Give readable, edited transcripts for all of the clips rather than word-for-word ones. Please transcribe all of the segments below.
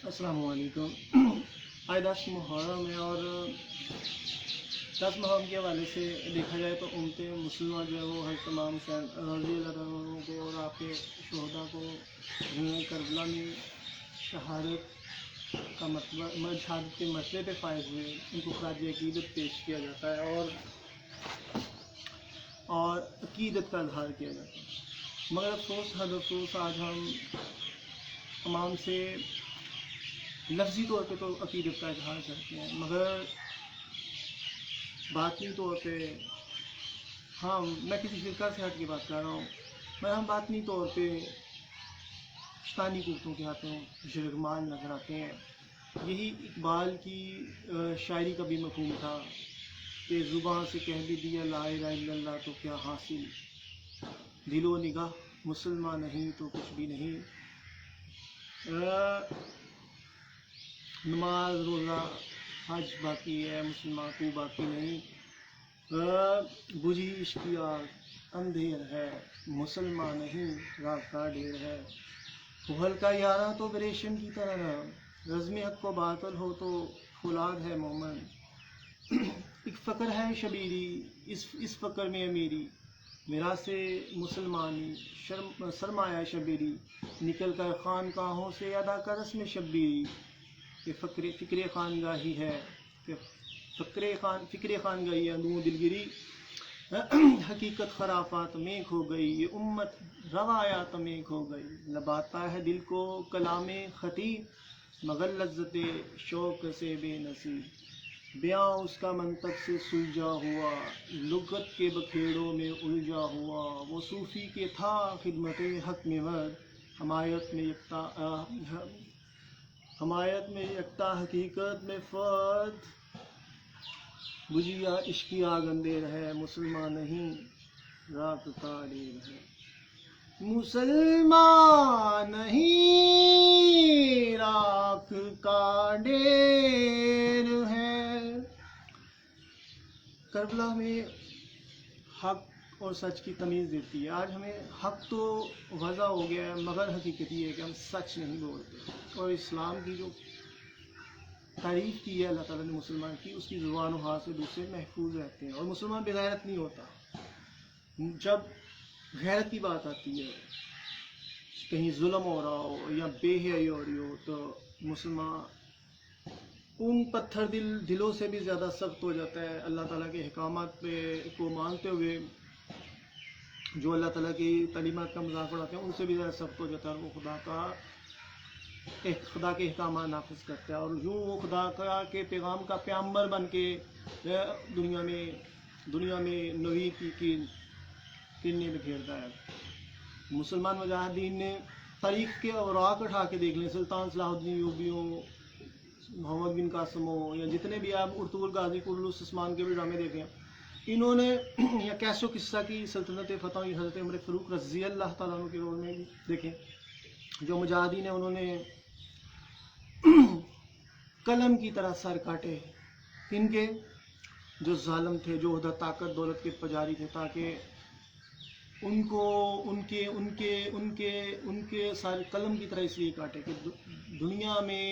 السلام علیکم۔ آج 10 محرم ہے اور 10 محرم کے حوالے سے دیکھا جائے تو امت مسلمہ جو ہے وہ حضرت امام حسین رضی اللہ عنہ کو اور آپ کے شہداء کو جنہوں نے کربلا میں شہادت کا مطلب شہادت کے مسئلے پہ فائز ہوئے، ان کو خراج عقیدت پیش کیا جاتا ہے اور عقیدت کا اظہار کیا جاتا ہے۔ مگر افسوس آج ہم امام سے لفظی طور پہ تو عقیدت کا اظہار کرتے ہیں، مگر باطنی طور پہ میں کسی فرقہ سے ہٹ کے بات کر رہا ہوں، مگر ہم باطنی طور پہ شیطانی قوتوں کے ہاتھوں شرکمال نظر آتے ہیں۔ یہی اقبال کی شاعری کا بھی مفہوم تھا کہ زبان سے کہہ بھی دیا لا الہ الا اللہ تو کیا حاصل، دل و نگاہ مسلمان نہیں تو کچھ بھی نہیں، نماز روزہ حج باقی ہے مسلمان تو باقی نہیں، بجھی عشق کی آگ اندھیر ہے مسلمان نہیں راہ کا ڈھیر ہے، وہ ہلکا یاراں تو بریشم کی طرح نہ، رزم حق و باطل ہو تو فولاد ہے مومن، ایک فقر ہے شبیری اس فقر میں امیری، میرا سے مسلمانی سرمایہ شبیری، نکل کر خانقاہوں سے ادا کر رسم شبیری، کہ فکر خانگاہی ہے کہ فکر خانگاہی ہے اندھوں دلگیری، حقیقت خرافات میں کھو گئی یہ امت روایات میں کھو گئی، لباتا ہے دل کو کلام خطیب مگر لذت شوق سے بے نصیب، بیاں اس کا منطق سے سلجھا ہوا لغت کے بکھیڑوں میں الجھا ہوا، وہ صوفی کے تھا خدمت حق میں مرد، حمایت میں یکتا حقیقت میں فرد، بجھیا عشقی آگ اندھیر ہے مسلمان نہیں رات کا ڈھیر ہے، مسلمان نہیں راکھ کا ڈھیر ہے۔ کربلا میں حق اور سچ کی تمیز دیتی ہے۔ آج ہمیں حق تو واضح ہو گیا ہے، مگر حقیقت یہ ہے کہ ہم سچ نہیں بولتے، اور اسلام کی جو تعریف کی ہے اللہ تعالیٰ نے مسلمان کی، اس کی زبان و حال سے دوسرے محفوظ رہتے ہیں، اور مسلمان بغیرت نہیں ہوتا۔ جب غیرت کی بات آتی ہے، کہیں ظلم ہو رہا ہو یا بے حیائی ہو رہی ہو، تو مسلمان ان پتھر دلوں سے بھی زیادہ سخت ہو جاتا ہے، اللہ تعالیٰ کے احکامات کو مانتے ہوئے جو اللہ تعالیٰ کی تعلیمات کا مذاق اڑاتے ہیں ان سے بھی زیادہ سخت ہو جاتا ہے، اور وہ خدا کے احکامات نافذ کرتا ہے، اور یوں وہ خدا کے پیغام کا پیغمبر بن کے دنیا میں نویر کی کرنیں بکھیرتا ہے۔ مسلمان مجاہدین نے تاریخ کے اوراق اٹھا کے دیکھ لیں، سلطان صلاح الدین ایوبی ہو، محمد بن قاسم ہو، یا جتنے بھی آپ ارطغرل غازی قرلس عثمان کے بھی ڈرامے دیکھیں، انہوں نے یا کیسو قصہ کی سلطنت فتح ہوئی حضرت عمر فاروق رضی اللہ تعالیٰ عنہ کے رول میں بھی دیکھیں، جو مجاہدین ہیں انہوں نے قلم کی طرح سر کاٹے، ان کے جو ظالم تھے، جو عہدہ طاقت دولت کے پجاری تھے، تاکہ ان کے سارے قلم کی طرح اس لیے کاٹے کہ دنیا میں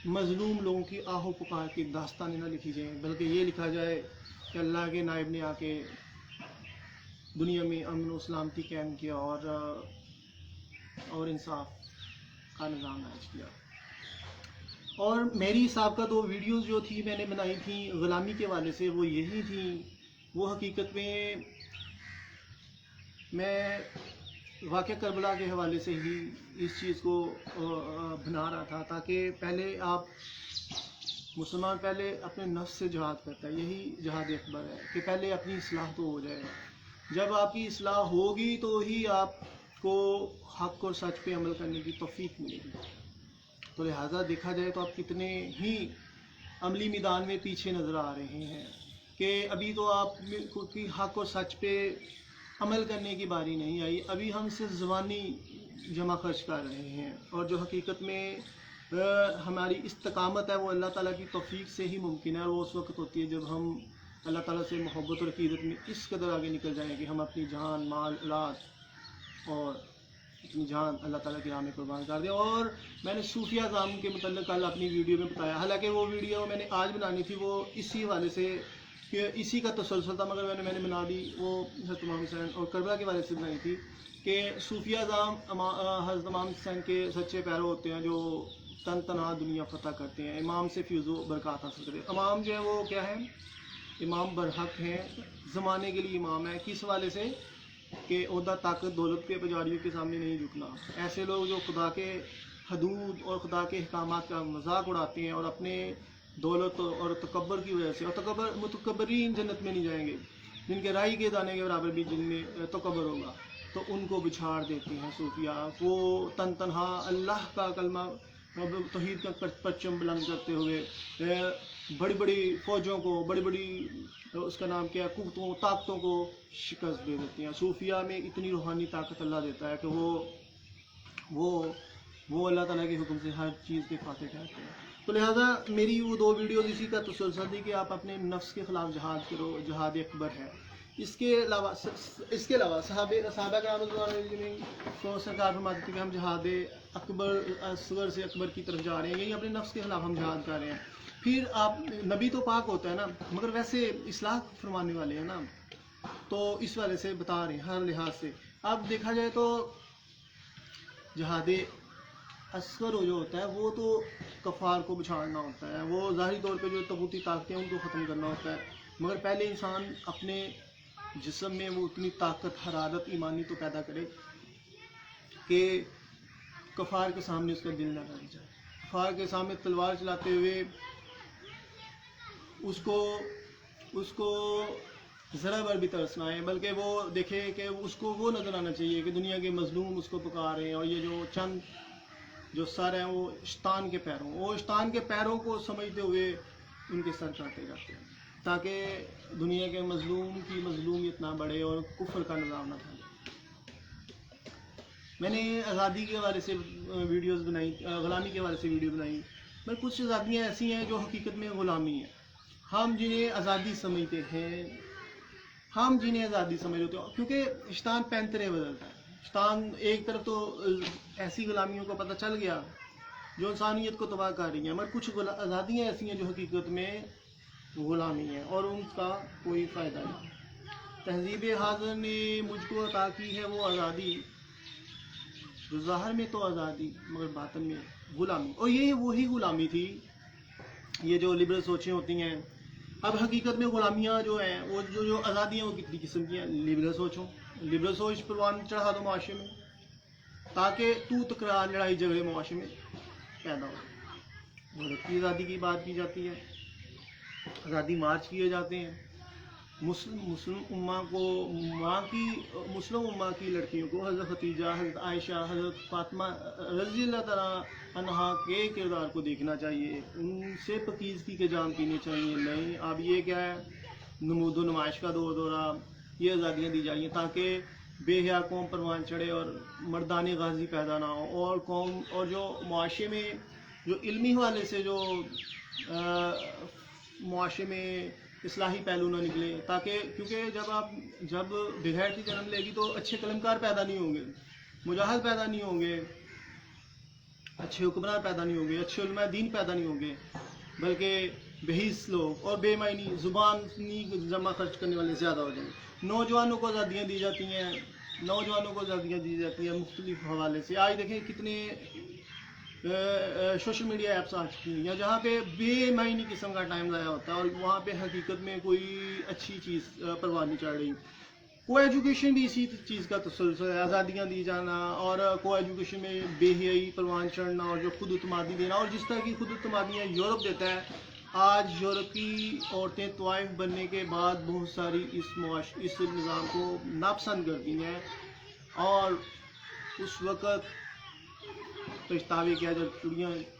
مظلوم لوگوں کی آہ و پکار کی داستانیں نہ لکھی جائیں، بلکہ یہ لکھا جائے کہ اللہ کے نائب نے آ کے دنیا میں امن و سلامتی قائم کیا اور انصاف کا نظام نافذ کیا۔ اور میری سابقہ 2 ویڈیوز جو تھی میں نے بنائی تھیں غلامی کے حوالے سے، وہ یہی تھیں، وہ حقیقت میں میں واقعہ کربلا کے حوالے سے ہی اس چیز کو بنا رہا تھا، تاکہ مسلمان پہلے اپنے نفس سے جہاد کرتا ہے، یہی جہاد اکبر ہے کہ پہلے اپنی اصلاح تو ہو جائے، جب آپ کی اصلاح ہوگی تو ہی آپ کو حق اور سچ پہ عمل کرنے کی توفیق ملے گی۔ تو لہٰذا دیکھا جائے تو آپ کتنے ہی عملی میدان میں پیچھے نظر آ رہے ہیں کہ ابھی تو آپ کی حق اور سچ پہ عمل کرنے کی باری نہیں آئی، ابھی ہم صرف زبانی جمع خرچ کر رہے ہیں، اور جو حقیقت میں ہماری استقامت ہے وہ اللہ تعالیٰ کی توفیق سے ہی ممکن ہے، اور وہ اس وقت ہوتی ہے جب ہم اللہ تعالیٰ سے محبت اور عقیدت میں اس قدر آگے نکل جائیں کہ ہم اپنی جان مال اولاد اور اپنی جان اللہ تعالیٰ کی راہ میں قربان کر دیا. اور میں نے صوفیہ اعظام کے متعلق کل اپنی ویڈیو میں بتایا، حالانکہ وہ ویڈیو میں نے آج بنانی تھی، وہ اسی حوالے سے کہ اسی کا تسلسل تھا، مگر میں نے بنا دی. وہ حضرت امام حسین اور کربلا کے حوالے سے بنائی تھی کہ صوفیہ اعظام حضرت امام حسین کے سچے پیرو ہوتے ہیں جو تن تنہا دنیا فتح کرتے ہیں، امام سے فیض و برکات حاصل کرتے ہیں. امام جو ہے وہ کیا ہے؟ امام برحق ہیں، زمانے کے لیے امام ہے. کس حوالے سے؟ کہ عہدہ طاقت دولت کے پجاریوں کے سامنے نہیں جھکنا. ایسے لوگ جو خدا کے حدود اور خدا کے احکامات کا مذاق اڑاتے ہیں اور اپنے دولت اور تکبر کی وجہ سے، اور متکبرین جنت میں نہیں جائیں گے، جن کے رائی کے دانے کے برابر بھی جن میں تکبر ہوگا، تو ان کو بچھاڑ دیتے ہیں صوفیہ. وہ تن تنہا اللہ کا کلمہ توحید کا پرچم بلند کرتے ہوئے بڑی بڑی فوجوں کو، بڑی بڑی اس کا نام کیا، قوتوں طاقتوں کو شکست دے دیتے ہیں. صوفیہ میں اتنی روحانی طاقت اللہ دیتا ہے کہ وہ اللہ تعالیٰ کے حکم سے ہر چیز کے فاتح کہتے ہیں. تو لہٰذا میری وہ 2 ویڈیوز اسی کا تسلسل تھی کہ آپ اپنے نفس کے خلاف جہاد کرو، جہاد اکبر ہے. اس کے علاوہ صحابہ کرام رضی اللہ عنہم کو سرکار فرماتی تھی کہ ہم جہاد اکبر، اصغر سے اکبر کی طرف جا رہے ہیں، یہی اپنے نفس کے خلاف ہم جہاد کر رہے ہیں. پھر آپ نبی تو پاک ہوتا ہے نا، مگر ویسے اصلاح فرمانے والے ہیں نا، تو اس والے سے بتا رہے ہیں ہر لحاظ سے. اب دیکھا جائے تو جہاد اصغر جو ہوتا ہے وہ تو کفار کو بچھاڑنا ہوتا ہے، وہ ظاہری طور پہ جو طاغوتی طاقتیں ہیں ان کو ختم کرنا ہوتا ہے. مگر پہلے انسان اپنے جسم میں وہ اتنی طاقت، حرارت ایمانی تو پیدا کرے کہ کفار کے سامنے اس کا دل نہ ڈر جائے. کفار کے سامنے تلوار چلاتے ہوئے اس کو ذرا بھر بھی ترس نہ آئے، بلکہ وہ دیکھے کہ اس کو وہ نظر آنا چاہیے کہ دنیا کے مظلوم اس کو پکار ہیں، اور یہ جو چند جو سر ہیں وہ شیطان کے پیروں، وہ شیطان کے پیروں کو سمجھتے ہوئے ان کے سر کاٹے جاتے ہیں، تاکہ دنیا کے مظلوم کی مظلومیت نہ بڑھے اور کفر کا نظام نہ پھیلے. میں نے آزادی کے حوالے سے ویڈیوز بنائی، غلامی کے حوالے سے ویڈیو بنائی. میں کچھ آزادیاں ایسی ہیں جو حقیقت میں غلامی ہیں. ہم جنہیں آزادی سمجھتے ہیں، کیونکہ شیطان پینترے بدلتا ہے. شیطان ایک طرف تو ایسی غلامیوں کو پتہ چل گیا جو انسانیت کو تباہ کر رہی ہیں، مگر کچھ آزادیاں ایسی ہیں جو حقیقت میں غلامی ہیں اور ان کا کوئی فائدہ نہیں. تہذیب حاضر نے مجھ کو عطا کی ہے وہ آزادی، جو ظاہر میں تو آزادی مگر باطن میں غلامی. اور یہ وہی غلامی تھی، یہ جو لبرل سوچیں ہوتی ہیں. اب حقیقت میں غلامیاں جو ہیں، وہ جو آزادیاں، وہ کتنی قسم کی ہیں. لبرل سوچ پروان چڑھا دو معاشرے میں، تاکہ تکرار، لڑائی جھگڑے معاشرے میں پیدا ہو. عورت کی آزادی کی بات کی جاتی ہے، آزادی مارچ کیے جاتے ہیں. مسلم امہ کی لڑکیوں کو حضرت ختیجہ، حضرت عائشہ، حضرت فاطمہ رضی اللہ تعالیٰ عنہا کے کردار کو دیکھنا چاہیے، ان سے پاکیزگی کے جام پینے چاہیے. نہیں، اب یہ کیا ہے، نمود و نمائش کا دورہ، یہ آزادیاں دی جائیں تاکہ بے حیا قوم پروان چڑھے اور مردان غازی پیدا نہ ہو، اور قوم اور جو معاشرے میں جو علمی حوالے سے جو معاشرے میں اصلاحی پہلو نہ نکلے. تاکہ کیونکہ جب بغیرتی جنم لے گی تو اچھے قلمکار پیدا نہیں ہوں گے، مجاہد پیدا نہیں ہوں گے، اچھے حکمران پیدا نہیں ہوں گے، اچھے علماء دین پیدا نہیں ہوں گے، بلکہ بحیث لوگ اور بے معنی زبانی جمع خرچ کرنے والے زیادہ ہو جائیں گے. نوجوانوں کو آزادیاں دی جاتی ہیں مختلف حوالے سے. آج دیکھیں کتنے سوشل میڈیا ایپس آ چکی ہیں جہاں پہ بے معنی قسم کا ٹائم ضائع ہوتا ہے، اور وہاں پہ حقیقت میں کوئی اچھی چیز پرواہ نہیں چڑھ رہی. کو ایجوکیشن بھی اسی چیز کا تسلسل ہے، آزادیاں دی جانا، اور کو ایجوکیشن میں بے حیائی پروان چڑھنا، اور جو خود اعتمادی دینا. اور جس طرح کی خود اعتمادیاں یورپ دیتا ہے، آج یورپی عورتیں طوائف بننے کے بعد بہت ساری اس نظام کو ناپسند کرتی ہیں، اور اس وقت پچھتاوے کیا جب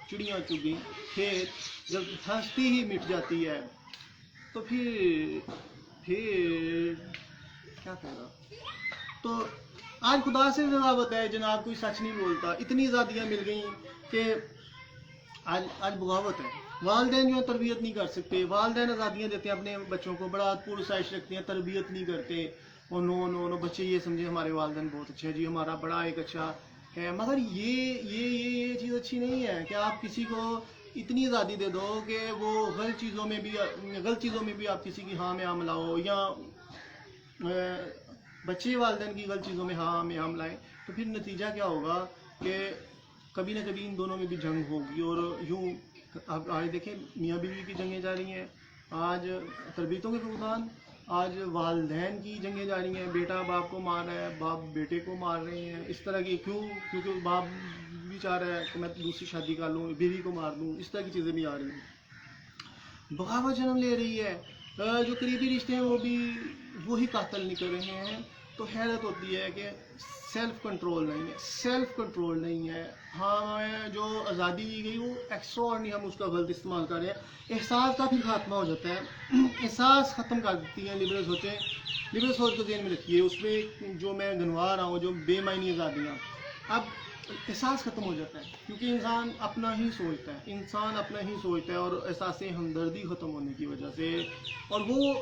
چڑیاں چگ گئی کھیت، جب ہنستی ہی مٹ جاتی ہے تو پھر کیا کہنا. تو آج خدا سے رضاوت ہے جناب، کوئی سچ نہیں بولتا. اتنی آزادیاں مل گئیں کہ آج بغاوت ہے. والدین جو تربیت نہیں کر سکتے، والدین آزادیاں دیتے ہیں اپنے بچوں کو، بڑا پرسائش رکھتے ہیں، تربیت نہیں کرتے. اور نو بچے یہ سمجھے ہمارے والدین بہت اچھے ہیں جی، ہمارا بڑا ایک اچھا ہے، مگر یہ چیز اچھی نہیں ہے کہ آپ کسی کو اتنی آزادی دے دو کہ وہ غلط چیزوں میں بھی آپ کسی کی ہاں میں ہاں ملاؤ، یا بچے والدین کی غلط چیزوں میں ہاں میں ہاں ملائیں، تو پھر نتیجہ کیا ہوگا کہ کبھی نہ کبھی ان دونوں میں بھی جنگ ہوگی. اور یوں آپ آج دیکھیں میاں بیوی کی جنگیں جاری ہیں، آج تربیتوں کے فقدان، آج والدین کی جنگیں جاری ہیں، بیٹا باپ کو مار رہا ہے، باپ بیٹے کو مار رہے ہیں، اس طرح کی. کیونکہ باپ بھی چاہ رہا ہے کہ میں دوسری شادی کر لوں، بیوی کو مار دوں، اس طرح کی چیزیں بھی آ رہی ہیں. بغاوت جنم لے رہی ہے، جو قریبی رشتے ہیں وہ بھی وہی قاتل نکل رہے ہیں. تو حیرت ہوتی ہے کہ سیلف کنٹرول نہیں ہے. ہاں جو آزادی دی گئی وہ ایکسٹرا نہیں، ہم اس کا غلط استعمال کر رہے ہیں. احساس کا پھر خاتمہ ہو جاتا ہے، احساس ختم کر دیتی ہیں لبرل سوچ کو ذہن میں رکھیے. اس میں جو میں گنوا رہا ہوں جو بے معنی آزادیاں، اب احساس ختم ہو جاتا ہے کیونکہ انسان اپنا ہی سوچتا ہے اور احساس ہمدردی ختم ہونے کی وجہ سے. اور وہ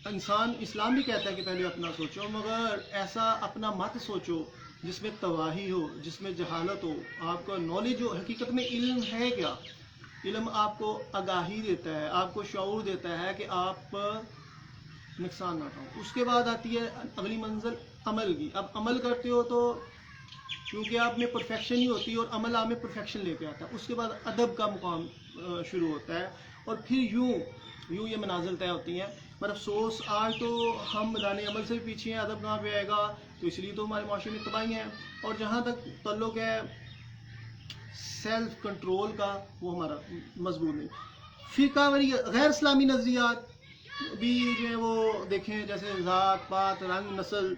انسان، اسلام بھی کہتا ہے کہ پہلے اپنا سوچو، مگر ایسا اپنا مت سوچو جس میں تباہی ہو، جس میں جہالت ہو. آپ کا نالج ہو، حقیقت میں علم ہے کیا؟ علم آپ کو آگاہی دیتا ہے، آپ کو شعور دیتا ہے کہ آپ نقصان نہ اٹھاؤ. اس کے بعد آتی ہے اگلی منزل عمل کی. اب عمل کرتے ہو تو کیونکہ آپ میں پرفیکشن ہی ہوتی ہے اور عمل آپ میں پرفیکشن لے کے آتا ہے. اس کے بعد ادب کا مقام شروع ہوتا ہے، اور پھر یوں یہ منازل طے ہوتی ہیں. پر افسوس آج تو ہم میدان عمل سے بھی پیچھے ہیں، ادب کہاں پہ آئے گا؟ تو اس لیے تو ہمارے معاشرے میں تباہی ہیں. اور جہاں تک تعلق ہے سیلف کنٹرول کا، وہ ہمارا مضبوط نہیں. فرقہ واریت، غیر اسلامی نظریات بھی جو ہے وہ دیکھیں، جیسے ذات پات رنگ نسل،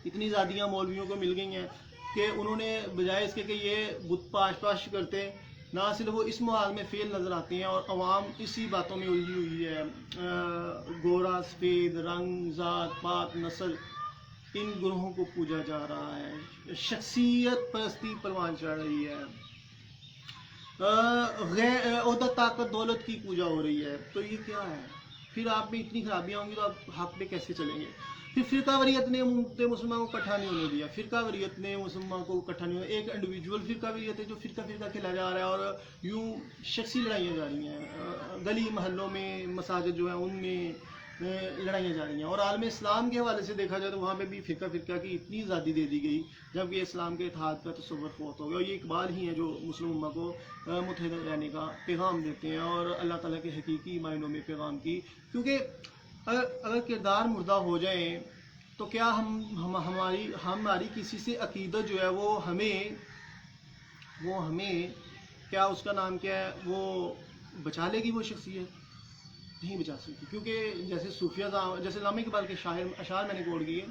اتنی زادیاں مولویوں کو مل گئی ہیں کہ انہوں نے بجائے اس کے کہ یہ بت پاش کرتے، نہ صرف وہ اس محاذ میں فیل نظر آتے ہیں اور عوام اسی باتوں میں الجھی ہوئی ہے. گورا سفید، رنگ، ذات پات، نسل، ان گروہوں کو پوجا جا رہا ہے، شخصیت پرستی پروان چڑھ رہی ہے، عہدہ طاقت دولت کی پوجا ہو رہی ہے. تو یہ کیا ہے؟ پھر آپ میں اتنی خرابیاں ہوں گی تو آپ حق پہ کیسے چلیں گے؟ پھر فرقہ واریت نے مسلمان کو اکٹھا نہیں ہونے دیا. فرقہ واریت نے مسلمان کو اکٹھا نہیں ہونے. ایک انڈیویجول فرقہ واریت ہے جو فرقہ کھیلا جا رہا ہے، اور یوں شخصی لڑائیاں جا رہی ہیں، گلی محلوں میں، مساجد جو ہیں ان میں لڑائیاں جا رہی ہیں. اور عالم اسلام کے حوالے سے دیکھا جائے تو وہاں پہ بھی فرقہ کی اتنی آزادی دے دی گئی جبکہ اسلام کے اتحاد کا تصور فوت ہو گیا. اور یہ اقبال ہی ہیں جو مسلم امہ کو متحد رہنے کا پیغام دیتے ہیں، اور اللہ تعالیٰ کے حقیقی معنوں میں پیغام کی. کیونکہ اگر کردار مردہ ہو جائیں تو کیا ہماری کسی سے عقیدت جو ہے وہ ہمیں کیا اس کا نام کیا ہے، وہ بچا لے گی؟ وہ شخصیت نہیں بچا سکتی. کیونکہ جیسے صوفیہ، جیسے علامہ اقبال کے اشعار میں نے کوٹ کیے،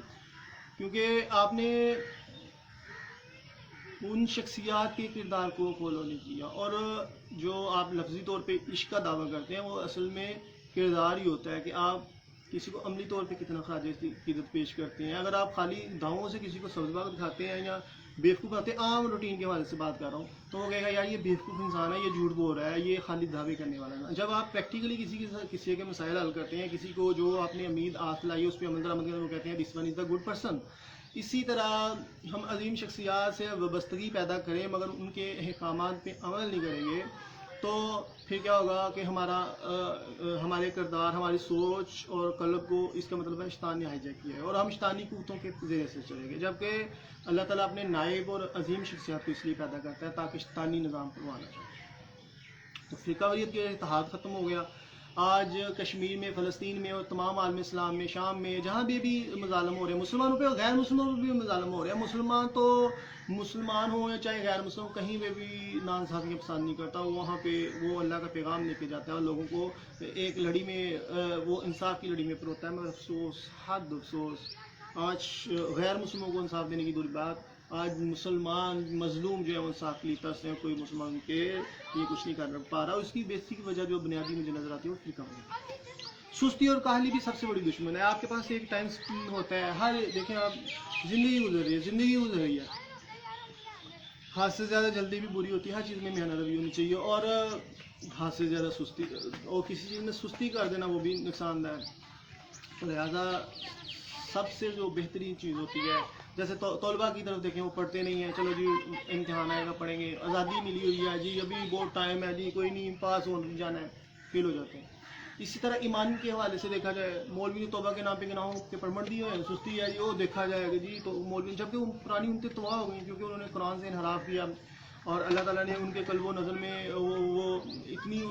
کیونکہ آپ نے ان شخصیات کے کردار کو فالو نہیں کیا. اور جو آپ لفظی طور پہ عشق کا دعویٰ کرتے ہیں وہ اصل میں کردار ہی ہوتا ہے کہ آپ کسی کو عملی طور پہ کتنا خراج عقیدت پیش کرتے ہیں. اگر آپ خالی دعووں سے کسی کو سبز باغ دکھاتے ہیں یا بیوقوف بناتے ہیں، عام روٹین کے حوالے سے بات کر رہا ہوں، تو وہ کہے گا یار یہ بیوقوف انسان ہے، یہ جھوٹ بول رہا ہے، یہ خالی دعوے کرنے والا ہے. جب آپ پریکٹیکلی کسی کے مسائل حل کرتے ہیں، کسی کو جو آپ نے امید آس لائی ہے اس پہ عمل درآمد کرتے ہیں، وہ کہتے ہیں this one is the good person. اسی طرح ہم عظیم شخصیات سے وابستگی پیدا کریں مگر ان کے احکامات پہ عمل نہیں کریں گے تو پھر کیا ہوگا کہ ہمارے کردار، ہماری سوچ اور قلب کو اس کا مطلب ہے شیطان نے ہائیجیک کیا ہے اور ہم شیطانی قوتوں کے زیر سے چلیں گے. جبکہ اللہ تعالیٰ اپنے نائب اور عظیم شخصیات کو اس لیے پیدا کرتا ہے تاکہ شیطانی نظام پر آنا جائے. تو فرقہ واریت کے اتحاد ختم ہو گیا. آج کشمیر میں، فلسطین میں اور تمام عالم اسلام میں، شام میں، جہاں بھی مظالم ہو رہے ہیں مسلمانوں پہ اور غیر مسلمانوں پہ بھی مظالم ہو رہے ہیں. مسلمان تو مسلمان ہوں یا چاہے غیر مسلم، کہیں پہ بھی ناانصافیاں پسند نہیں کرتا. وہاں پہ وہ اللہ کا پیغام لے کے جاتا ہے اور لوگوں کو ایک لڑی میں، وہ انصاف کی لڑی میں پروتا ہے. مگر افسوس، حد افسوس، آج غیر مسلموں کو انصاف دینے کی دوری بات، آج مسلمان مظلوم جو ہے وہ انصاف کے لیے ترس رہے ہیں. کوئی مسلمان کے یہ کچھ نہیں کر پا رہا. اس کی بیسک وجہ جو بنیادی مجھے نظر آتی ہے وہ فرقہ واریت. سستی اور کاہلی بھی سب سے بڑی دشمن ہے. آپ کے پاس ایک ٹائم ہوتا ہے، دیکھیں آپ زندگی گزر رہی ہے، حد سے زیادہ جلدی بھی بری ہوتی ہے. ہر چیز میں محنت روی ہونی چاہیے، اور حد سے زیادہ سستی اور کسی چیز میں سستی کر دینا وہ بھی نقصان دہ ہے. لہٰذا سب سے جو بہترین چیز ہوتی ہے جیسے طلباء کی طرف دیکھیں، وہ پڑھتے نہیں ہیں، چلو جی امتحان آئے گا پڑھیں گے، آزادی ملی ہوئی ہے جی، ابھی بہت ٹائم ہے جی، کوئی نہیں، پاس ہو جانا ہے، فیل ہو جاتے ہیں۔ اسی طرح ایمان کے حوالے سے دیکھا جائے، مولوی نے توبہ کے نام پہ گناہوں کے پرمٹ دیے ہیں، سستی ہے جی، وہ دیکھا جائے گا جی، تو مولوی جبکہ وہ پرانی امتیں تباہ ہو گئی کیونکہ انہوں نے قرآن سے انحراف کیا، اور اللہ تعالیٰ نے ان کے قلب و نظر میں وہ اتنی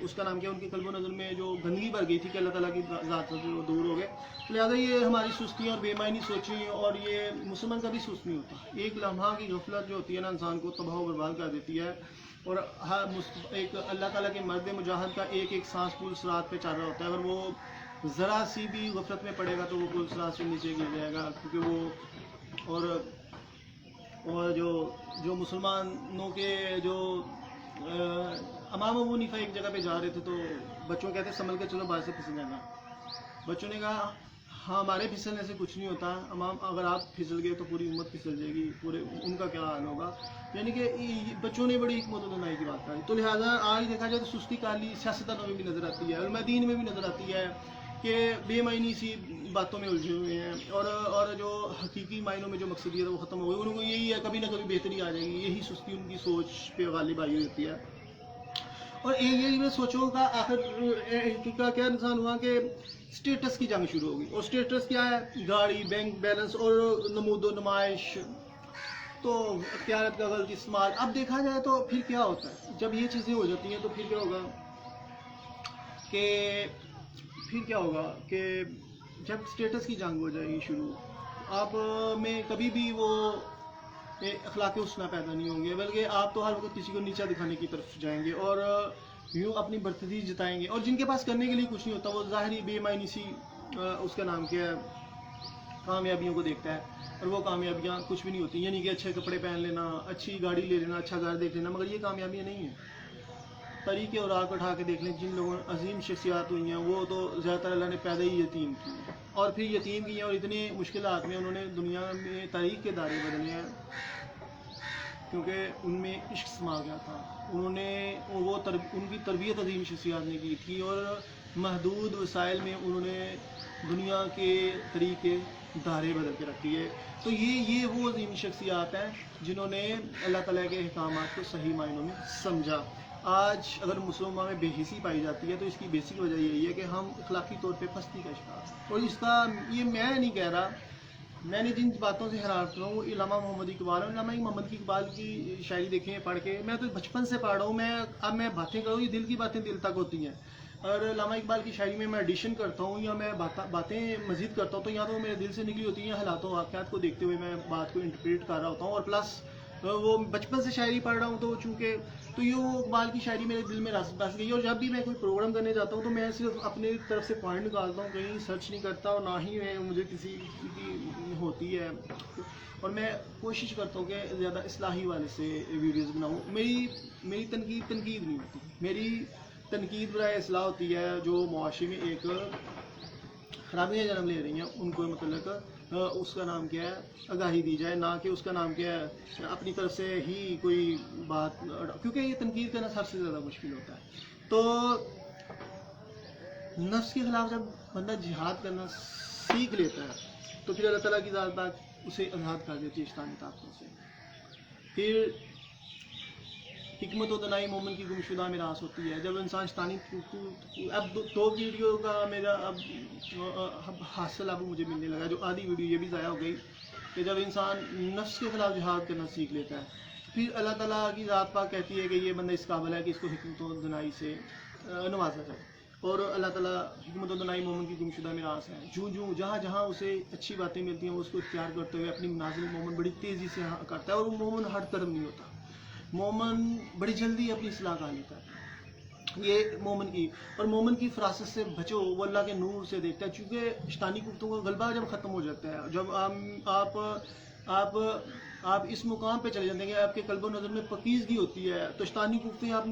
اس کا نام کیا، ان کے قلب و نظر میں جو گندگی بھر گئی تھی کہ اللہ تعالیٰ کی ذات سے وہ دور ہو گئے۔ لہٰذا یہ ہماری سستی اور بے معنی سوچیں، اور یہ مسلمان کبھی سست نہیں ہوتا۔ ایک لمحہ کی غفلت جو ہوتی ہے نا، انسان کو تباہ و برباد کر دیتی ہے، اور ایک اللہ تعالیٰ کے مرد مجاہد کا ایک ایک سانس پول صراط پہ چل رہا ہوتا ہے، اگر وہ ذرا سی بھی غفلت میں پڑے گا تو وہ پول صراط سے نیچے گر جائے گا، کیونکہ وہ اور جو مسلمانوں کے جو امام ابو حنیفہ ایک جگہ پہ جا رہے تھے، تو بچوں کہتے سنبھل کے چلو باہر سے پھسل جانا۔ بچوں نے کہا ہاں ہمارے پھسلنے سے کچھ نہیں ہوتا امام، اگر آپ پھسل گئے تو پوری امت پھسل جائے گی، پورے ان کا کیا حال ہوگا۔ یعنی کہ بچوں نے بڑی حکمت و دانائی کی بات کری۔ تو لہٰذا آج دیکھا جائے تو سستی کالی سیاستدانوں میں بھی نظر آتی ہے، علماء دین میں بھی نظر آتی ہے کہ بے معنی سی باتوں میں الجھے ہوئے ہیں، اور جو حقیقی معنوں میں جو مقصدیت ہے وہ ختم ہو گئی۔ ان کو یہی ہے کبھی نہ کبھی بہتری آ جائے گی، یہی سستی ان کی سوچ پہ غالب آئی ہوتی ہے۔ اور یہی میں سوچوں کا آخر کا کیا انسان ہوا کہ اسٹیٹس کی جنگ شروع ہوگی، اور اسٹیٹس کیا ہے؟ گاڑی، بینک بیلنس اور نمود و نمائش، تو اختیارت کا غلط استعمال۔ اب دیکھا جائے تو پھر کیا ہوتا ہے جب یہ چیزیں ہو جاتی ہیں، تو پھر کیا ہوگا کہ جب اسٹیٹس کی جنگ ہو جائے گی شروع، آپ میں کبھی بھی وہ اخلاق حسنہ پیدا نہیں ہوں گے، بلکہ آپ تو ہر وقت کسی کو نیچا دکھانے کی طرف جائیں گے، اور یوں اپنی برتری جتائیں گے، اور جن کے پاس کرنے کے لیے کچھ نہیں ہوتا وہ ظاہری بے معنی سی اس کا نام کیا ہے کامیابیوں کو دیکھتا ہے، اور وہ کامیابیاں کچھ بھی نہیں ہوتی۔ یعنی کہ اچھے کپڑے پہن لینا، اچھی گاڑی لے لینا، اچھا گھر دیکھ لینا، مگر یہ کامیابیاں نہیں ہیں۔ طریقے اور راہ اٹھا کے دیکھ لیں، جن لوگوں عظیم شخصیات ہوئی ہیں وہ تو زیادہ تر اللہ نے پیدا ہی یتیم کی، اور پھر یتیم کی ہیں، اور اتنے مشکلات میں انہوں نے دنیا میں تاریخ کے دائرے بدلے ہیں، کیونکہ ان میں عشق سما گیا تھا، ان کی تربیت عظیم شخصیات نے کی تھی، اور محدود وسائل میں انہوں نے دنیا کے طریقے دائرے بدل کے رکھ دیے۔ تو یہ وہ عظیم شخصیات ہیں جنہوں نے اللہ تعالیٰ کے احکامات کو صحیح معنوں میں سمجھا۔ آج اگر مسلمان میں بے حسی پائی جاتی ہے تو اس کی بیسک وجہ یہی ہے کہ ہم اخلاقی طور پہ پستی کا شکار ہیں، اور اس کا یہ میں نہیں کہہ رہا، میں نے جن باتوں سے حیران ہوں وہ علامہ محمد اقبال اور علامہ محمد اقبال کی شاعری دیکھیں پڑھ کے، میں تو بچپن سے پڑھ رہا ہوں، اب میں باتیں کروں یہ دل کی باتیں دل تک ہوتی ہیں، اور علامہ اقبال کی شاعری میں ایڈیشن کرتا ہوں یا میں باتیں مزید کرتا ہوں تو یا تو میرے دل سے نکلی ہوتی ہیں، حالات و واقعات کو دیکھتے ہوئے میں بات کو انٹرپریٹ کر رہا ہوتا ہوں، اور پلس وہ بچپن سے شاعری پڑھ رہا ہوں تو چونکہ تو یہ وہ اقبال کی شاعری میرے دل میں بس گئی، اور جب بھی میں کوئی پروگرام کرنے جاتا ہوں تو میں صرف اپنے طرف سے پوائنٹ نکالتا ہوں، کہیں سرچ نہیں کرتا، اور نہ ہی مجھے کسی کی ہوتی ہے، اور میں کوشش کرتا ہوں کہ زیادہ اصلاحی والے سے ویڈیوز بناؤں۔ میری تنقید نہیں ہوتی، میری تنقید برائے اصلاح ہوتی ہے جو معاشرے میں ایک خرابیاں جنم لے رہی ہیں ان کو متعلق اس کا نام کیا ہے آگاہی دی جائے، نہ کہ اس کا نام کیا ہے اپنی طرف سے ہی کوئی بات، کیونکہ یہ تنقید کرنا سب سے زیادہ مشکل ہوتا ہے۔ تو نفس کے خلاف جب بندہ جہاد کرنا سیکھ لیتا ہے تو پھر اللہ تعالیٰ کی ذات بات اسے آزاد کر دیتی ہے شیطانی طاقتوں سے۔ پھر حکمت و دانائی مومن کی گمشدہ میراث ہوتی ہے۔ جب انسان شیطانی اب دو ویڈیو کا میرا اب حاصل مجھے ملنے لگا، جو آدھی ویڈیو یہ بھی ضائع ہو گئی کہ جب انسان نفس کے خلاف جہاد کرنا سیکھ لیتا ہے پھر اللہ تعالیٰ کی ذات پاک کہتی ہے کہ یہ بندہ اس قابل ہے کہ اس کو حکمت و دانائی سے نوازا جائے، اور اللہ تعالیٰ حکمت و دانائی مومن کی گمشدہ میراث ہے۔ جہاں جہاں اسے اچھی باتیں ملتی ہیں وہ اس کو اختیار کرتے ہوئے اپنی منازل مومن بڑی تیزی سے کرتا ہے، اور وہ مومن ہر قدم نہیں ہوتا، مومن بڑی جلدی اپنی اصلاح کر لیتا ہے۔ یہ مومن کی فراست سے بچو، وہ اللہ کے نور سے دیکھتا ہے، چونکہ شیطانی قوتوں کا غلبہ جب ختم ہو جاتا ہے، جب آپ اس مقام پہ چلے جاتے ہیں کہ آپ کے قلب و نظر میں پاکیزگی ہوتی ہے تو شیطانی قوتیں آپ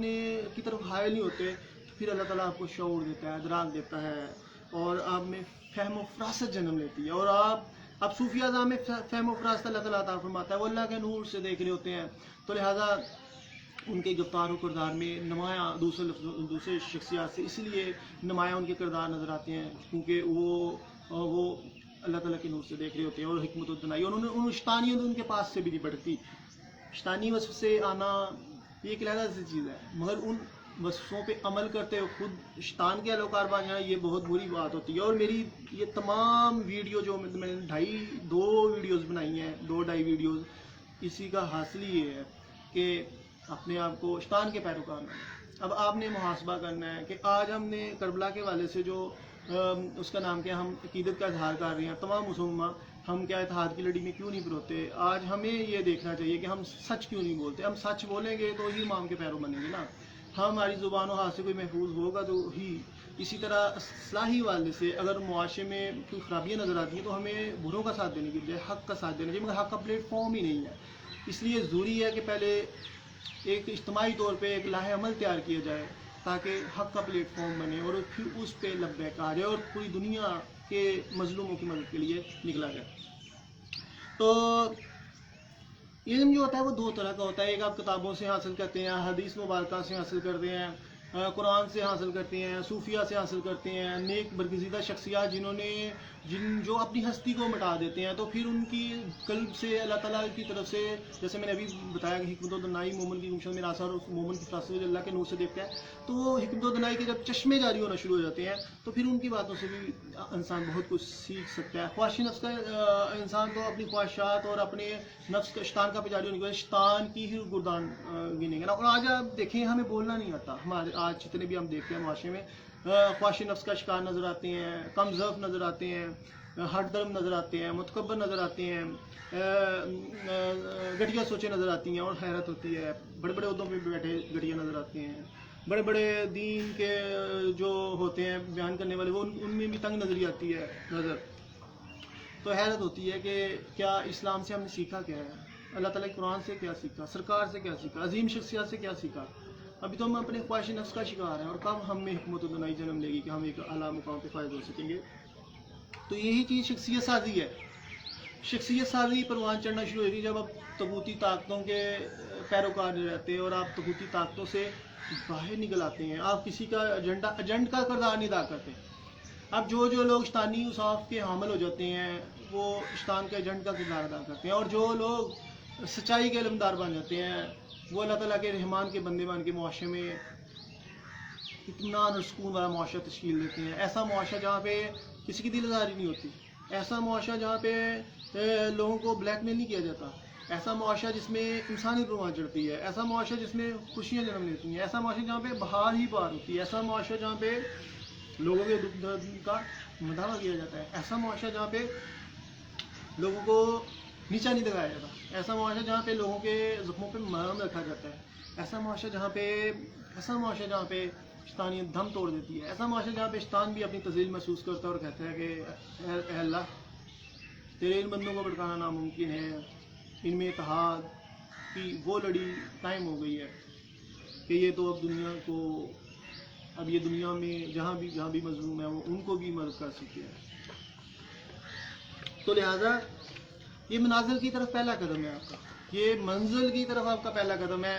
کی طرف حائل نہیں ہوتے، پھر اللہ تعالیٰ آپ کو شعور دیتا ہے، ادراک دیتا ہے، اور آپ میں فہم و فراست جنم لیتی ہے، اور آپ صوفیہ اعظام میں فہم و فراست اللہ تعالیٰ عطا فرماتا ہے، وہ اللہ کے نور سے دیکھ رہے ہوتے ہیں، تو لہٰذا ان کے گفتار و کردار میں نمایاں دوسرے شخصیات سے اس لیے نمایاں ان کے کردار نظر آتے ہیں کیونکہ وہ اللہ تعالیٰ کے نور سے دیکھ رہے ہوتے ہیں اور حکمت الدنائی، ان شیطانیوں ان کے پاس سے بھی نہیں بڑھتی. شیطانی وصف سے آنا یہ ایک علیحدہ سی چیز ہے، مگر ان وصفوں پہ عمل کرتے ہوئے خود شیطان کے اہلوکار بن جانا یہ بہت بری بات ہوتی ہے. اور میری یہ تمام ویڈیو جو میں نے 2 ویڈیوز بنائی ہیں، 2-2.5 ویڈیوز، اسی کا حاصل یہ ہے کہ اپنے آپ کو شیطان کے پیروکار بنانا. اب آپ نے محاسبہ کرنا ہے کہ آج ہم نے کربلا کے والے سے جو اس کا نام کیا، ہم عقیدت کا اظہار کر رہے ہیں تمام مسلمان، ہم کیا اتحاد کی لڑی میں کیوں نہیں پروتے؟ آج ہمیں یہ دیکھنا چاہیے کہ ہم سچ کیوں نہیں بولتے. ہم سچ بولیں گے تو ہی امام کے پیرو بنیں گے نا. ہماری زبان و ہاتھ سے کوئی محفوظ ہوگا تو ہی. اسی طرح اصلاحی والے سے اگر معاشرے میں کوئی خرابیاں نظر آتی ہیں تو ہمیں بروں کا ساتھ دینے کی بجائے حق کا ساتھ دینا چاہیے، مگر حق کا پلیٹ فارم ہی نہیں ہے. اس لیے ضروری ہے کہ پہلے ایک اجتماعی طور پہ ایک لاہ عمل تیار کیا جائے تاکہ حق کا پلیٹ فارم بنے اور پھر اس پہ لبیک آ جائے اور پوری دنیا کے مظلوموں کی مدد کے لیے نکلا جائے. تو علم جو ہوتا ہے وہ 2 طرح کا ہوتا ہے. ایک آپ کتابوں سے حاصل کرتے ہیں، حدیث مبارکہ سے حاصل کرتے ہیں، قرآن سے حاصل کرتے ہیں، صوفیہ سے حاصل کرتے ہیں، نیک برگزیدہ شخصیات جو اپنی ہستی کو مٹا دیتے ہیں تو پھر ان کی قلب سے اللہ تعالیٰ کی طرف سے، جیسے میں نے ابھی بتایا کہ حکمت و دنائی مومن کی گمشد میراث اور مومن کی فراست اللہ کے نور سے دیکھتا ہے، تو وہ حکمت و دنائی کے جب چشمے جاری ہونا شروع ہو جاتے ہیں تو پھر ان کی باتوں سے بھی انسان بہت کچھ سیکھ سکتا ہے. خواہش نفس کا انسان تو اپنی خواہشات اور اپنے نفس کا شیطان کا پجاری ہونے کی وجہ شیطان کی ہی گردان گنے گا نا. اور آج آپ دیکھیں ہمیں بولنا نہیں آتا. ہمارے آج جتنے بھی ہم دیکھتے ہیں معاشرے میں خواہش نفس کا شکار نظر آتے ہیں، کم ضعف نظر آتے ہیں، ہٹ درم نظر آتے ہیں، متکبر نظر آتے ہیں، گھٹیا سوچیں نظر آتی ہیں. اور حیرت ہوتی ہے، بڑے بڑے عہدوں پہ بیٹھے گھٹیا نظر آتے ہیں، بڑے بڑے دین کے جو ہوتے ہیں بیان کرنے والے وہ ان میں بھی تنگ نظری آتی ہے نظر. تو حیرت ہوتی ہے کہ کیا اسلام سے ہم نے سیکھا کیا ہے، اللہ تعالیٰ کے قرآن سے کیا سیکھا، سرکار سے کیا سیکھا، عظیم شخصیات سے کیا سیکھا. ابھی تو ہم اپنے خواہش نفس کا شکار ہیں، اور کب ہم میں حکمت و دنائی جنم لے گی کہ ہم ایک اعلیٰ مقام پہ فائز ہو سکیں گے. تو یہی چیز شخصیت سازی ہے. شخصیت سازی پروان چڑھنا شروع ہوگی جب آپ طاغوتی طاقتوں کے پیروکار رہتے ہیں اور آپ طاغوتی طاقتوں سے باہر نکل آتے ہیں. آپ کسی کا ایجنٹ کا کردار نہیں ادا کرتے. اب جو لوگ شیطانی اوصاف کے حامل ہو جاتے ہیں وہ شیطان کے ایجنٹ کا کردار ادا کرتے ہیں، اور جو لوگ سچائی کے علمدار بن جاتے ہیں وہ اللہ تعالیٰ کے رحمان کے بندے بن کے معاشرے میں اطمینان اور سکون والا معاشرہ تشکیل دیتے ہیں. ایسا معاشرہ جہاں پہ کسی کی دل آزاری نہیں ہوتی، ایسا معاشرہ جہاں پہ لوگوں کو بلیک میل نہیں کیا جاتا، ایسا معاشرہ جس میں انسانی پروان چڑھتی ہے، ایسا معاشرہ جس میں خوشیاں جنم لیتی ہیں، ایسا معاشرہ جہاں پہ بہار ہی بہار ہوتی ہے، ایسا معاشرہ جہاں پہ لوگوں کے دکھ درد کا مداوع کیا جاتا ہے، ایسا معاشرہ جہاں پہ لوگوں کو نیچا نہیں دکھایا جاتا، ایسا معاشرہ جہاں پہ لوگوں کے زخموں پہ مرہم رکھا جاتا ہے، ایسا معاشرہ جہاں پہ شیطانیت دم توڑ دیتی ہے، ایسا معاشرہ جہاں پہ شیطان بھی اپنی تذلیل محسوس کرتا ہے اور کہتا ہے کہ اے اللہ تیرے ان بندوں کو بھٹکانا ناممکن ہے، ان میں اتحاد کی وہ لڑی قائم ہو گئی ہے کہ یہ تو اب یہ دنیا میں جہاں بھی مظلوم ہے وہ ان کو بھی مدد کر سکتے ہیں. تو لہٰذا یہ منازل کی طرف پہلا قدم ہے آپ کا، یہ منزل کی طرف آپ کا پہلا قدم ہے.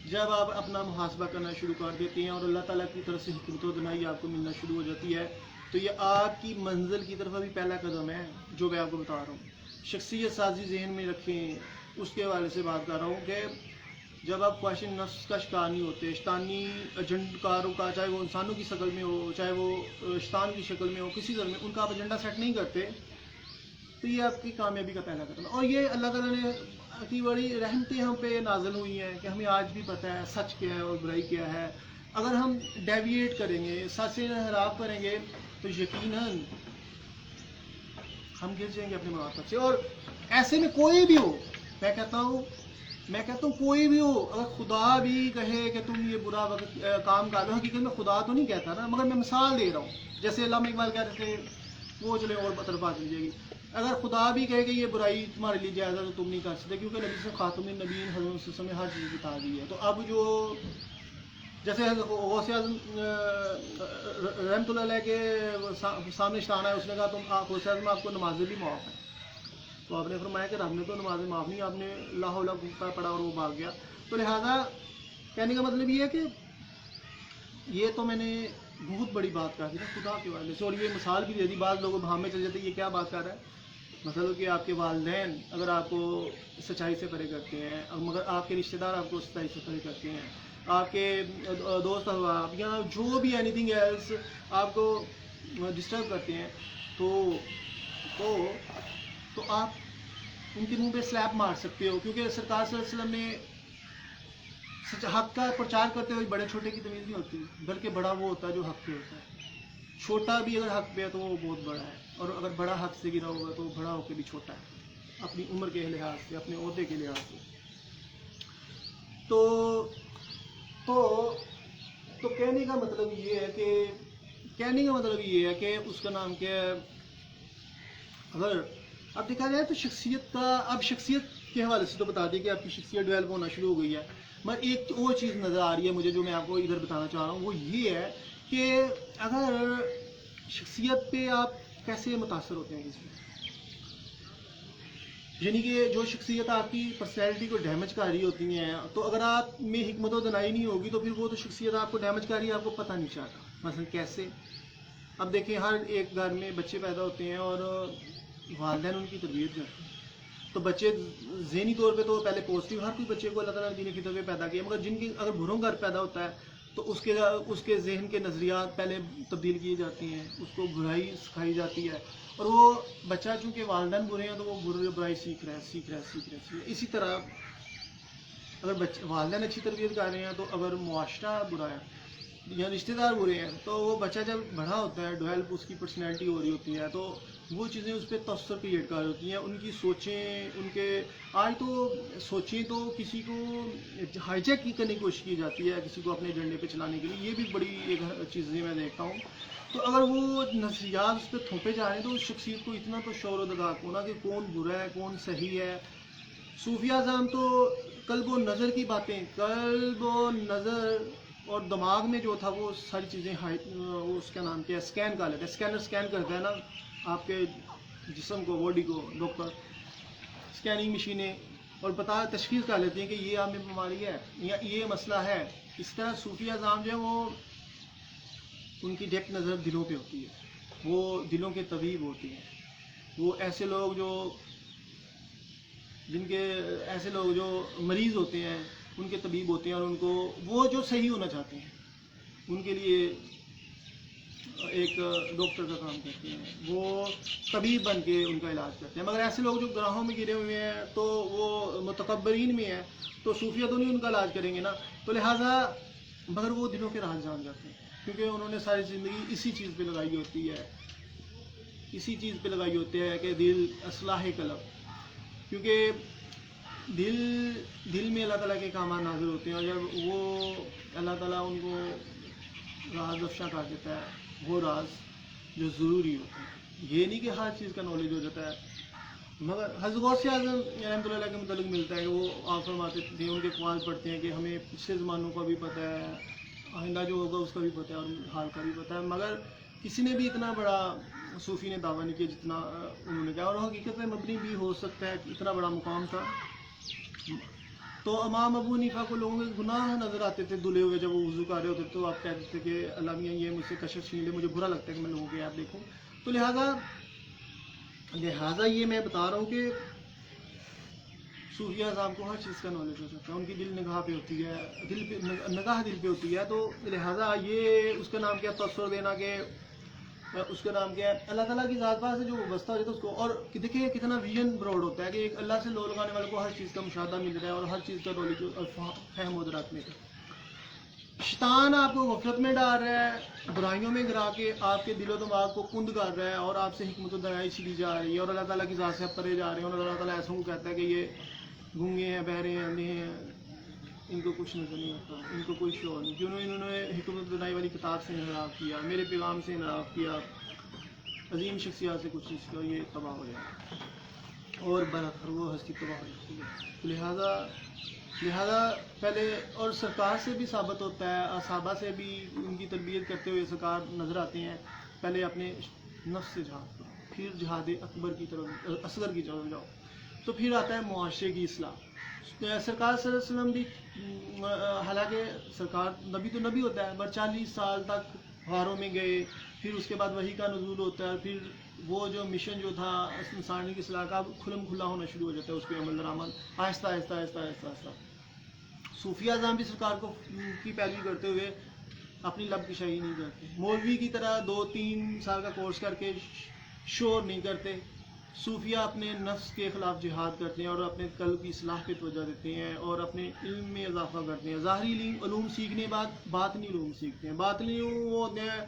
جب آپ اپنا محاسبہ کرنا شروع کر دیتے ہیں اور اللہ تعالیٰ کی طرف سے حکمت و دنائی آپ کو ملنا شروع ہو جاتی ہے تو یہ آپ کی منزل کی طرف ابھی پہلا قدم ہے جو میں آپ کو بتا رہا ہوں. شخصیت سازی ذہن میں رکھیں، اس کے حوالے سے بات کر رہا ہوں کہ جب آپ خواہش نفس کا شکار نہیں ہوتے، شیطانی ایجنٹ کاروں کا، چاہے وہ انسانوں کی شکل میں ہو چاہے وہ شیطان کی شکل میں ہو، کسی طرح میں ان کا آپ ایجنڈا سیٹ نہیں کرتے تو یہ آپ کی کامیابی کا پہلا قدم ہے. اور یہ اللہ تعالیٰ نے کی بڑی رحمتیں ہم پہ نازل ہوئی ہیں کہ ہمیں آج بھی پتہ ہے سچ کیا ہے اور برائی کیا ہے. اگر ہم ڈیویٹ کریں گے، سچ سے انحراف کریں گے تو یقیناً ہم گر جائیں گے اپنے مواقع سے. اور ایسے میں کوئی بھی ہو، میں کہتا ہوں کوئی بھی ہو، اگر خدا بھی کہے کہ تم یہ برا کام کر لو، حقیقت میں خدا تو نہیں کہتا نا، مگر میں مثال دے رہا ہوں. جیسے علامہ اقبال کہتے تھے وہ چلے اور طرف بات مل جائے گی، اگر خدا بھی کہے کہ یہ برائی تمہارے لیے جائز ہے تو تم نہیں کر سکتے، کیونکہ نبی سے خاتم النبیین حضرت صلی اللہ علیہ وسلم نے ہر چیز بتا دی ہے. تو اب جو جیسے غوث اعظم رحمۃ اللہ علیہ کے سامنے شان ہے، اس نے کہا غوث اعظم آپ کو نمازیں بھی معاف ہیں، تو آپ نے فرمایا کہ رب نے تو نمازیں معاف نہیں، آپ نے اللہ اللہ پڑھا اور وہ بھاگ گیا. تو لہٰذا کہنے کا مطلب یہ ہے کہ یہ تو میں نے بہت بڑی بات کہا نا خدا کے والے سے. اور یہ مثال بھی دے دی, بعض لوگ بھام میں چل جاتے ہیں یہ کیا بات کر رہا ہے. مطلب کہ آپ کے والدین اگر آپ کو سچائی سے پرے کرتے ہیں, مگر آپ کے رشتہ دار آپ کو سچائی سے پرے کرتے ہیں, آپ کے دوست احباب یا جو بھی اینی تھنگ ایلس آپ کو ڈسٹرب کرتے ہیں, تو آپ ان کے منہ پہ سلیپ مار سکتے ہو, کیونکہ سرکار صلی اللہ علیہ وسلم نے حق کا پرچار کرتے ہوئے بڑے چھوٹے کی تمیز نہیں ہوتی, بلکہ بڑا وہ ہوتا ہے جو حق پہ ہوتا ہے. چھوٹا بھی اگر حق پہ ہے تو وہ بہت بڑا ہے, اور اگر بڑا حق سے گرا ہوگا تو بڑا ہو کے بھی چھوٹا ہے, اپنی عمر کے لحاظ سے, اپنے عہدے کے لحاظ سے. تو کہنے کا مطلب یہ ہے کہ اس کا نام کیا ہے. اگر اب دیکھا جائے تو شخصیت کا, اب شخصیت کے حوالے سے تو بتا دیا کہ آپ کی شخصیت ڈیولپ ہونا شروع ہو گئی ہے, مگر ایک اور چیز نظر آ رہی ہے مجھے جو میں آپ کو ادھر بتانا چاہ رہا ہوں, وہ یہ ہے کہ اگر شخصیت پہ آپ کیسے متاثر ہوتے ہیں کسی, یعنی کہ جو شخصیت آپ کی پرسنالٹی کو ڈیمیج کر رہی ہوتی ہیں, تو اگر آپ میں حکمت و دنائی نہیں ہوگی تو پھر وہ تو شخصیت آپ کو ڈیمیج کر رہی ہے, آپ کو پتہ نہیں چلتا. مثلا کیسے, اب دیکھیں ہر ایک گھر میں بچے پیدا ہوتے ہیں اور والدین ان کی تربیت کرتے ہیں, تو بچے ذہنی طور پہ تو پہلے پازیٹیو, ہر کوئی بچے کو اللہ تعالیٰ نے دین کی طرف پیدا کیا, مگر جن کی اگر بھروں گھر پیدا ہوتا ہے تو اس کے ذہن کے نظریات پہلے تبدیل کیے جاتے ہیں, اس کو برائی سکھائی جاتی ہے, اور وہ بچہ چونکہ والدین برے ہیں تو وہ برائی سیکھ رہا ہے. اسی طرح اگر والدین اچھی تربیت کر رہے ہیں تو اگر معاشرہ برا ہے یا رشتہ دار برے ہیں تو وہ بچہ جب بڑا ہوتا ہے, ڈیولپ اس کی پرسنالٹی ہو رہی ہوتی ہے, تو وہ چیزیں اس پہ تاثر کریٹ کر ہوتی ہیں. ان کی سوچیں, ان کے آج تو سوچیں تو کسی کو ہائی جیک کرنے کی کوشش کی جاتی ہے, کسی کو اپنے ایجنڈے پہ چلانے کے لیے, یہ بھی بڑی ایک چیزیں میں دیکھتا ہوں. تو اگر وہ نظریات اس پہ تھوپے جا رہے ہیں تو اس شخصیت کو اتنا تو شعور و دگاق ہونا کہ کون برا ہے کون صحیح ہے. صوفیہ اعظم تو قلب و نظر کی باتیں, قلب و نظر اور دماغ میں جو تھا وہ ساری چیزیں اس کا نام کیا ہے, اسکین کر لیتے ہیں, اسکین کرتا ہے نا آپ کے جسم کو, باڈی کو, ڈاکٹر اسکیننگ مشینیں, اور تشخیص کر لیتے ہیں کہ یہ آپ میں بیماری ہے یا یہ مسئلہ ہے. اس طرح صوفیہ اعظم جو ہے وہ ان کی ڈائریکٹ نظر دلوں پہ ہوتی ہے, وہ دلوں کے طبیب ہوتے ہیں. وہ ایسے لوگ جو مریض ہوتے ہیں ان کے طبیب ہوتے ہیں, اور ان کو وہ جو صحیح ہونا چاہتے ہیں ان کے لیے ایک ڈاکٹر کا کام کرتے ہیں, وہ طبیب بن کے ان کا علاج کرتے ہیں. مگر ایسے لوگ جو گناہوں میں گرے ہوئے ہیں تو وہ متکبرین میں ہیں, تو صوفیہ تو نہیں ان کا علاج کریں گے نا, تو لہٰذا مگر وہ دلوں کے راز جان جاتے ہیں, کیونکہ انہوں نے ساری زندگی اسی چیز پہ لگائی ہوتی ہے, کہ دل اصلاح قلب, کیونکہ دل میں اللہ تعالیٰ کے کامات نازل ہوتے ہیں, اور جب وہ اللہ تعالیٰ ان کو راز افشاں کر دیتا ہے, وہ راز جو ضروری ہوتے ہیں. یہ نہیں کہ ہر چیز کا نالج ہو جاتا ہے, مگر حضرت غوث اعظم رحمۃ اللہ علیہ کے متعلق ملتا ہے کہ وہ آپ فرماتے تھے, ان کے قوال پڑھتے ہیں کہ ہمیں پچھلے زمانوں کا بھی پتہ ہے, آئندہ جو ہوگا اس کا بھی پتہ ہے, اور حال کا بھی پتہ ہے, مگر کسی نے بھی اتنا بڑا صوفی نے دعویٰ نہیں کیا جتنا انہوں نے کیا, اور حقیقت میں مبنی بھی ہو سکتا ہے کہ اتنا بڑا مقام تھا. تو امام ابو حنیفہ کو لوگوں کے گناہ نظر آتے تھے دھلے ہوئے, جب وہ وضو کر رہے ہوتے تو آپ کہتے تھے کہ اللہ میاں یہ مجھ سے کشش چھین لے, مجھے برا لگتا ہے کہ میں لوگوں کے آپ دیکھوں. تو لہٰذا یہ میں بتا رہا ہوں کہ صوفیہ اعظم کو ہر چیز کا نالج ہو سکتا ہے, ان کی نگاہ پہ ہوتی ہے, نگاہ دل پہ ہوتی ہے. تو لہٰذا یہ اس کا نام کیا تاثر دینا, کہ اس کا نام کیا ہے اللہ تعالیٰ کی ذات پاک سے جو وابستہ ہو جاتا ہے اس کو. اور دیکھیں کتنا ویژن براڈ ہوتا ہے کہ ایک اللہ سے لو لگانے والے کو ہر چیز کا مشاہدہ مل رہا ہے, اور ہر چیز کا نالج اور فہم و درک میں. شیطان آپ کو غفلت میں ڈال رہا ہے, برائیوں میں گرا کے آپ کے دل و دماغ کو کند کر رہا ہے, اور آپ سے حکمت و دنائی چھینی جا رہی ہے, اور اللہ تعالیٰ کی ذات سے پرے جا رہے ہیں, اور اللہ تعالیٰ ایسوں کو کہتا ہے کہ یہ گونگے ہیں, بہرے ہیں, اندھے ہیں, ان کو کچھ نظر نہیں آتا, ان کو کوئی شعور نہیں, کیوں انہوں نے حکمت و دنائی والی کتاب سے انحراف کیا, میرے پیغام سے انحراف کیا, عظیم شخصیات سے کچھ چیز کا, یہ تباہ ہو جائے اور برابر وہ ہستی تباہ ہو جاتی ہے. لہذا پہلے, اور سرکار سے بھی ثابت ہوتا ہے, صحابہ سے بھی ان کی تربیت کرتے ہوئے سرکار نظر آتے ہیں, پہلے اپنے نفس سے جہاد کرو, پھر جہاد اکبر کی طرف, اصغر کی طرف جاؤ, تو پھر آتا ہے معاشرے کی اصلاح. سرکار صلی اللہ علیہ وسلم بھی, حالانکہ سرکار نبی تو نبی ہوتا ہے, پر 40 سال تک غاروں میں گئے، پھر اس کے بعد وحی کا نزول ہوتا ہے، پھر وہ جو مشن جو تھا انسانی کی اصلاح کا کھلم کھلا ہونا شروع ہو جاتا ہے، اس کے عمل درآمد آہستہ آہستہ آہستہ آہستہ آہستہ۔ صوفیہ اعظام بھی سرکار کو کی پیروی کرتے ہوئے اپنی لب کشائی نہیں کرتے، مولوی کی طرح 2-3 سال کا کورس کر کے شور نہیں کرتے۔ صوفیہ اپنے نفس کے خلاف جہاد کرتے ہیں اور اپنے قلب کی اصلاح پہ توجہ دیتے ہیں اور اپنے علم میں اضافہ کرتے ہیں۔ ظاہری علوم سیکھنے بعد باطنی علوم سیکھتے ہیں۔ باطنی علوم وہ ہوتے ہیں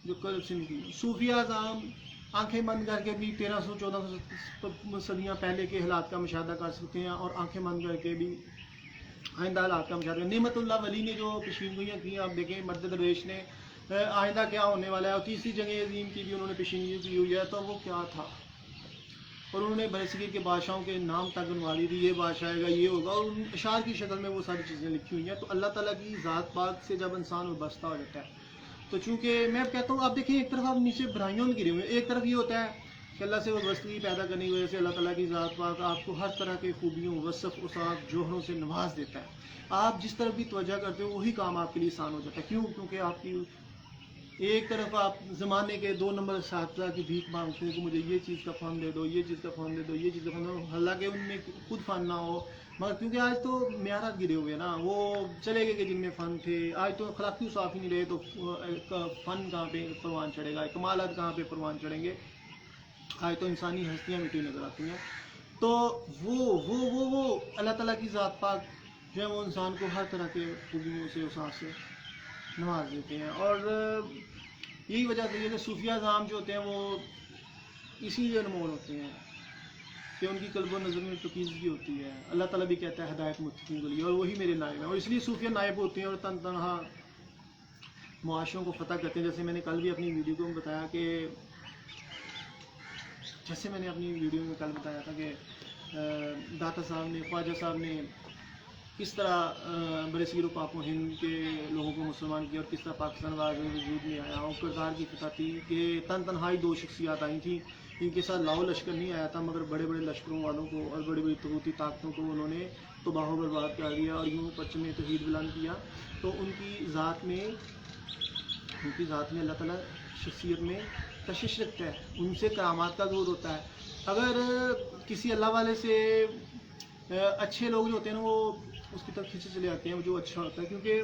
جو قلب سے نکلی۔ صوفیہ اعظام آنکھیں بند کر کے بھی 1300-1400 صدیاں پہلے کے حالات کا مشاہدہ کر سکتے ہیں اور آنکھیں بند کر کے بھی آئندہ حالات کا مشاہدہ۔ نعمت اللہ ولی نے جو پیشینگوئیاں کی، آپ دیکھیں مرد درویش نے آئندہ کیا ہونے والا ہے، اور تیسری جنگ عظیم کی بھی انہوں نے پیشینگوئی کی ہوئی ہے، تو وہ کیا تھا، اور انہوں نے برصغیر کے بادشاہوں کے نام تک بنوا لی تھی، یہ بادشاہ آئے گا، یہ ہوگا، اور اشعار کی شکل میں وہ ساری چیزیں لکھی ہوئی ہیں۔ تو اللہ تعالیٰ کی ذات پاک سے جب انسان وابستہ ہو جاتا ہے، تو چونکہ میں کہتا ہوں، آپ دیکھیں ایک طرف آپ نیچے برائیوں میں گرے ہوئے ہیں، ایک طرف یہ ہوتا ہے کہ اللہ سے وابستگی پیدا کرنے کی وجہ سے اللہ تعالیٰ کی ذات پاک آپ کو ہر طرح کے خوبیوں، وصف، اوصاف، جوہروں سے نواز دیتا ہے۔ آپ جس طرف بھی توجہ کرتے ہو وہی کام آپ کے لیے آسان ہو جاتا ہے۔ کیوں؟ کیونکہ آپ کی ایک طرف آپ زمانے کے 2 نمبر اساتذہ کی بھیک مانگتے ہیں کہ مجھے یہ چیز کا فن دے دو، یہ چیز کا فن دے دو، یہ چیز کا فن دے دو، حالانکہ ان میں خود فن نہ ہو، مگر کیونکہ آج تو معیارات گرے ہوئے ہیں نا، وہ چلے گئے کہ جن میں فن تھے، آج تو اخلاقی صاف ہی نہیں رہے، تو فن کہاں پہ پروان چڑھے گا، کمالات کہاں پہ پروان چڑھیں گے، آج تو انسانی ہستیاں مٹی نظر آتی ہیں۔ تو وہ اللہ تعالیٰ کی ذات پاک جو ہے وہ انسان کو ہر طرح کے خوبیوں سے، اوصاف سے نواز دیتے ہیں، اور یہی وجہ سے یہ کہ صوفیہ اعظام جو ہوتے ہیں وہ اسی لیے انمول ہوتے ہیں کہ ان کی قلب و نظر میں پاکیزگی ہوتی ہے۔ اللہ تعالیٰ بھی کہتا ہے ہدایت متقین کے لیے، اور وہی میرے نائب ہیں، اور اس لیے صوفیہ نائب ہوتے ہیں اور تنہا معاشروں کو فتح کرتے ہیں۔ جیسے میں نے کل بھی اپنی ویڈیو کو بتایا کہ تھا کہ داتا صاحب نے، خواجہ صاحب نے کس طرح برصغیر و پاک و ہند کے لوگوں کو مسلمان کیا، اور کس طرح پاکستان واضح وجود میں آیا، اور کردار کی فتح تھی کہ تنہائی 2 شخصیات آئی تھیں، ان کے ساتھ لاؤ لشکر نہیں آیا تھا، مگر بڑے بڑے لشکروں والوں کو اور بڑی بڑی طاغوتی طاقتوں کو انہوں نے تباہ و برباد کر دیا اور یوں پرچم توحید بلند کیا۔ تو ان کی ذات میں اللہ تعالیٰ شخصیت میں کشش رکھتا ہے، ان سے کرامات کا ظہور ہوتا ہے۔ اگر کسی اللہ والے سے اچھے لوگ جو ہوتے ہیں نا، وہ اس کی طرف کھینچے چلے آتے ہیں، جو اچھا ہوتا ہے، کیونکہ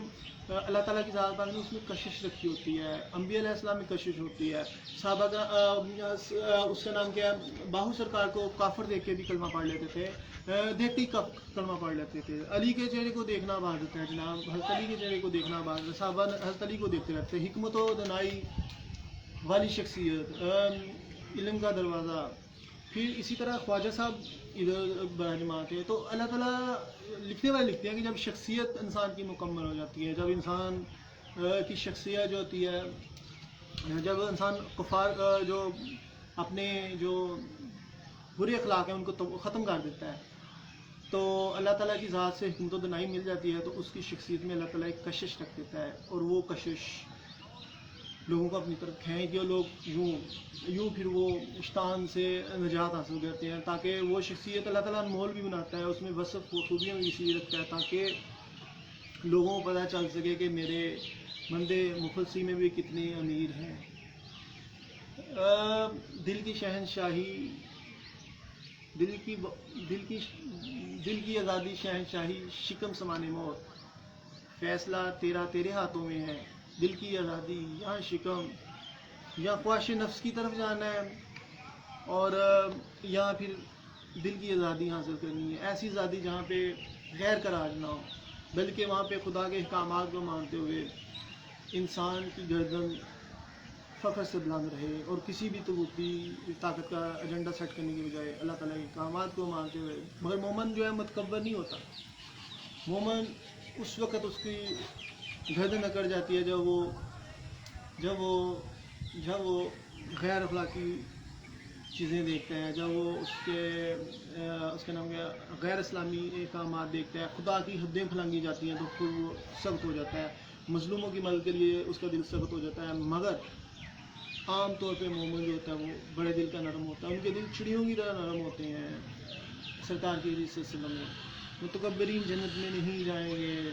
اللہ تعالیٰ کی ذات پاک نے اس میں کشش رکھی ہوتی ہے۔ انبیاء علیہ السلام میں کشش ہوتی ہے، صحابہ کا اس کا نام کیا ہے، باہو سرکار کو کافر دیکھ کے بھی کلمہ پڑھ لیتے تھے، دیکھتے ہی کلمہ پڑھ لیتے تھے۔ علی کے چہرے کو دیکھنا عبادت ہے جناب، حضرت علی کے چہرے کو دیکھنا عبادت ہے، صحابہ حضرت علی کو دیکھتے رہتے ہیں۔ حکمت و دانائی والی شخصیت، علم کا دروازہ، پھر اسی طرح خواجہ صاحب ادھر براجمات ہے۔ تو اللہ تعالیٰ لکھنے والے لکھتے ہیں کہ جب شخصیت انسان کی مکمل ہو جاتی ہے، جب انسان کی شخصیت جو ہوتی ہے، جب انسان کفار جو اپنے جو برے اخلاق ہیں ان کو ختم کر دیتا ہے، تو اللہ تعالیٰ کی ذات سے حکمت و دانائی مل جاتی ہے، تو اس کی شخصیت میں اللہ تعالیٰ ایک کشش رکھ دیتا ہے، اور وہ کشش لوگوں کو اپنی طرف کھینچ دیا، لوگ یوں پھر وہ شیطان سے نجات حاصل کرتے ہیں، تاکہ وہ شخصیت اللہ تعالیٰ انمول بھی بناتا ہے، اس میں وصف و خوبیاں بھی اسی رکھتا ہے، تاکہ لوگوں کو پتہ چل سکے کہ میرے بندے مفلسی میں بھی کتنے امیر ہیں۔ دل کی شہنشاہی، دل کی آزادی، شہنشاہی، شکم سمانے موت، فیصلہ تیرا تیرے ہاتھوں میں ہے۔ دل کی آزادی، یا شکم، یا خواہش نفس کی طرف جانا ہے، اور یا پھر دل کی آزادی حاصل کرنی ہے، ایسی آزادی جہاں پہ غیر کا راج نہ ہو، بلکہ وہاں پہ خدا کے احکامات کو مانتے ہوئے انسان کی گردن فخر سے بلند رہے، اور کسی بھی طاقتی طاقت کا ایجنڈا سیٹ کرنے کی بجائے اللہ تعالیٰ کے احکامات کو مانتے ہوئے۔ مگر مومن جو ہے متکبر نہیں ہوتا، مومن اس وقت اس کی گردن اکڑ جاتی ہے جب وہ غیر اخلاقی چیزیں دیکھتا ہے، جب وہ اس کے نام کیا غیر اسلامی احکامات دیکھتا ہے، خدا کی حدیں پھلانگی جاتی ہیں، تو پھر وہ سخت ہو جاتا ہے، مظلوموں کی مدد کے لیے اس کا دل سخت ہو جاتا ہے۔ مگر عام طور پہ مومن جو ہوتا ہے وہ بڑے دل کا نرم ہوتا ہے، ان کے دل چڑیوں کی طرح نرم ہوتے ہیں۔ سرکار کی حدیث سے سلم میں متکبرین جنت میں نہیں جائیں گے،